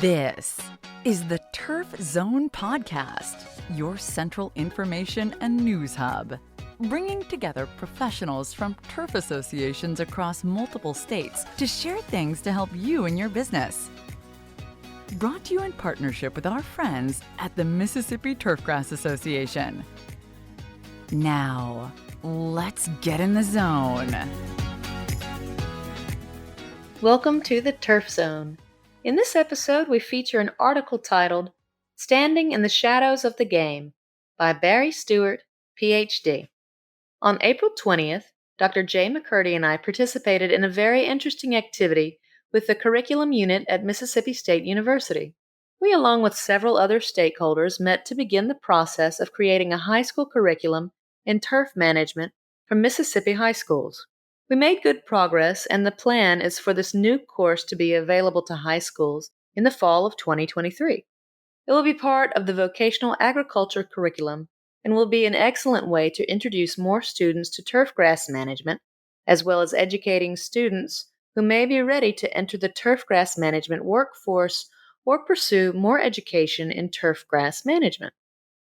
This is the Turf Zone Podcast, your central information and news hub, bringing together professionals from turf associations across multiple states to share things to help you and your business. Brought to you in partnership with our friends at the Mississippi Turfgrass Association. Now, let's get in the zone. Welcome to the Turf Zone. In this episode, we feature an article titled Standing in the Shadows of the Game by Barry Stewart, Ph.D. On April 20th, Dr. J. McCurdy and I participated in a very interesting activity with the curriculum unit at Mississippi State University. We, along with several other stakeholders, met to begin the process of creating a high school curriculum in turf management for Mississippi high schools. We made good progress, and the plan is for this new course to be available to high schools in the fall of 2023. It will be part of the vocational agriculture curriculum and will be an excellent way to introduce more students to turfgrass management, as well as educating students who may be ready to enter the turfgrass management workforce or pursue more education in turfgrass management.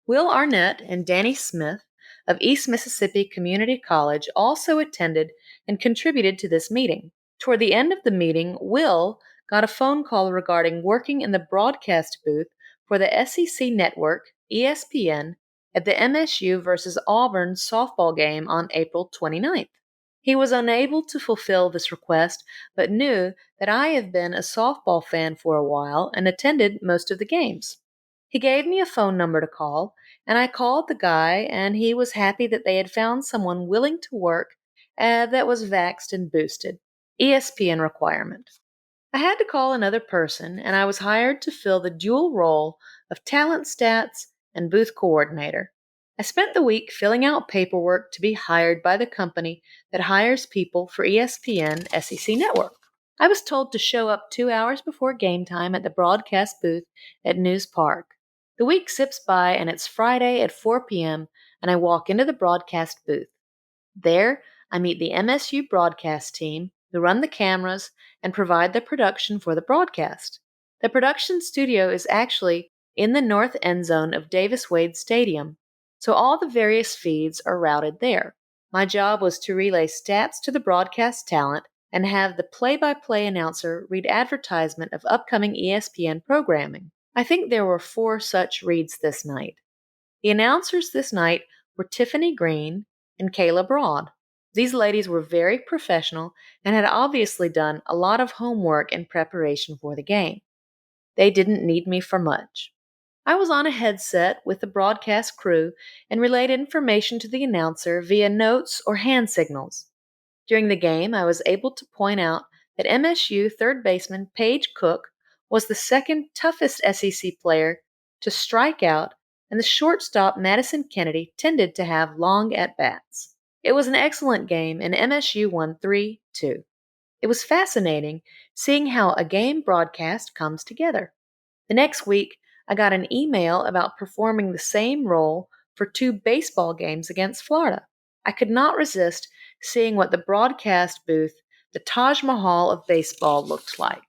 Will Arnett and Danny Smith of East Mississippi Community College also attended and contributed to this meeting. Toward the end of the meeting, Will got a phone call regarding working in the broadcast booth for the SEC Network, ESPN, at the MSU versus Auburn softball game on April 29th. He was unable to fulfill this request, but knew that I have been a softball fan for a while and attended most of the games. He gave me a phone number to call, and I called the guy, and he was happy that they had found someone willing to work that was vaxxed and boosted. ESPN requirement. I had to call another person, and I was hired to fill the dual role of talent stats and booth coordinator. I spent the week filling out paperwork to be hired by the company that hires people for ESPN SEC Network. I was told to show up 2 hours before game time at the broadcast booth at News Park. The week zips by, and it's Friday at 4 p.m., and I walk into the broadcast booth. There, I meet the MSU broadcast team, who run the cameras and provide the production for the broadcast. The production studio is actually in the north end zone of Davis-Wade Stadium, so all the various feeds are routed there. My job was to relay stats to the broadcast talent and have the play-by-play announcer read advertisement of upcoming ESPN programming. I think there were 4 such reads this night. The announcers this night were Tiffany Green and Kayla Broad. These ladies were very professional and had obviously done a lot of homework in preparation for the game. They didn't need me for much. I was on a headset with the broadcast crew and relayed information to the announcer via notes or hand signals. During the game, I was able to point out that MSU third baseman Paige Cook was the second toughest SEC player to strike out, and the shortstop Madison Kennedy tended to have long at-bats. It was an excellent game, and MSU won 3-2. It was fascinating seeing how a game broadcast comes together. The next week, I got an email about performing the same role for 2 baseball games against Florida. I could not resist seeing what the broadcast booth, the Taj Mahal of baseball, looked like.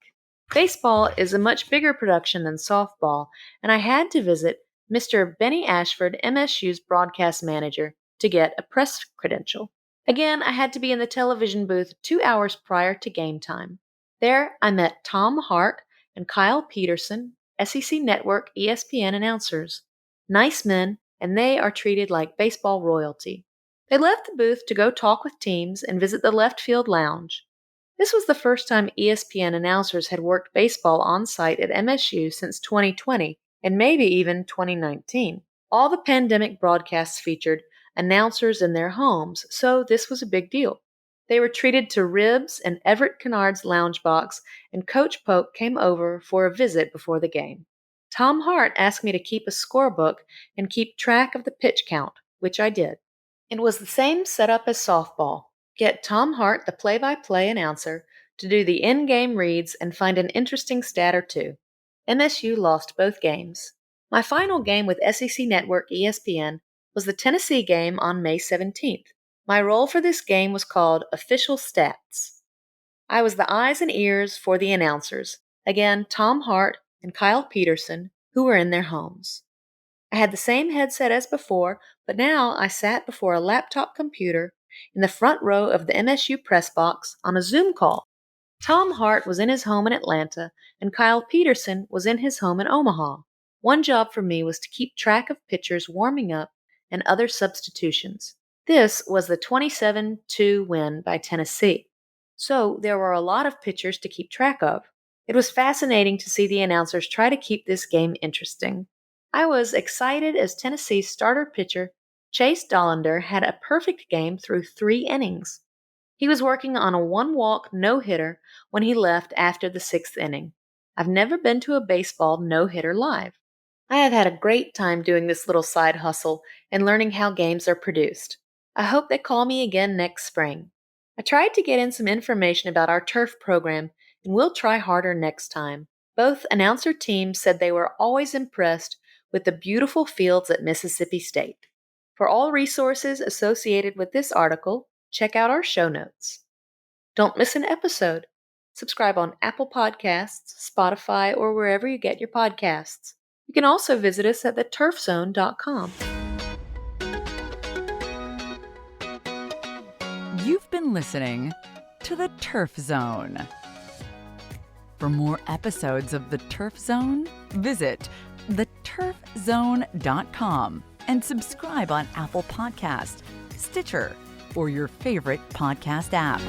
Baseball is a much bigger production than softball, and I had to visit Mr. Benny Ashford, MSU's broadcast manager, to get a press credential. Again, I had to be in the television booth 2 hours prior to game time. There, I met Tom Hart and Kyle Peterson, SEC Network ESPN announcers. Nice men, and they are treated like baseball royalty. They left the booth to go talk with teams and visit the left field lounge. This was the first time ESPN announcers had worked baseball on-site at MSU since 2020, and maybe even 2019. All the pandemic broadcasts featured announcers in their homes, so this was a big deal. They were treated to ribs and Everett Kennard's lounge box, and Coach Polk came over for a visit before the game. Tom Hart asked me to keep a scorebook and keep track of the pitch count, which I did. It was the same setup as softball. Get Tom Hart, the play-by-play announcer, to do the in-game reads and find an interesting stat or two. MSU lost both games. My final game with SEC Network ESPN was the Tennessee game on May 17th. My role for this game was called Official Stats. I was the eyes and ears for the announcers. Again, Tom Hart, and Kyle Peterson, who were in their homes. I had the same headset as before, but now I sat before a laptop computer in the front row of the MSU press box on a Zoom call. Tom Hart was in his home in Atlanta, and Kyle Peterson was in his home in Omaha. One job for me was to keep track of pitchers warming up and other substitutions. This was the 27-2 win by Tennessee, so there were a lot of pitchers to keep track of. It was fascinating to see the announcers try to keep this game interesting. I was excited as Tennessee's starter pitcher, Chase Dollander, had a perfect game through 3 innings. He was working on a 1-walk no-hitter when he left after the 6th inning. I've never been to a baseball no-hitter live. I have had a great time doing this little side hustle and learning how games are produced. I hope they call me again next spring. I tried to get in some information about our turf program, and we'll try harder next time. Both announcer teams said they were always impressed with the beautiful fields at Mississippi State. For all resources associated with this article, check out our show notes. Don't miss an episode. Subscribe on Apple Podcasts, Spotify, or wherever you get your podcasts. You can also visit us at theturfzone.com. You've been listening to The Turf Zone. For more episodes of The Turf Zone, visit theturfzone.com and subscribe on Apple Podcasts, Stitcher, or your favorite podcast app.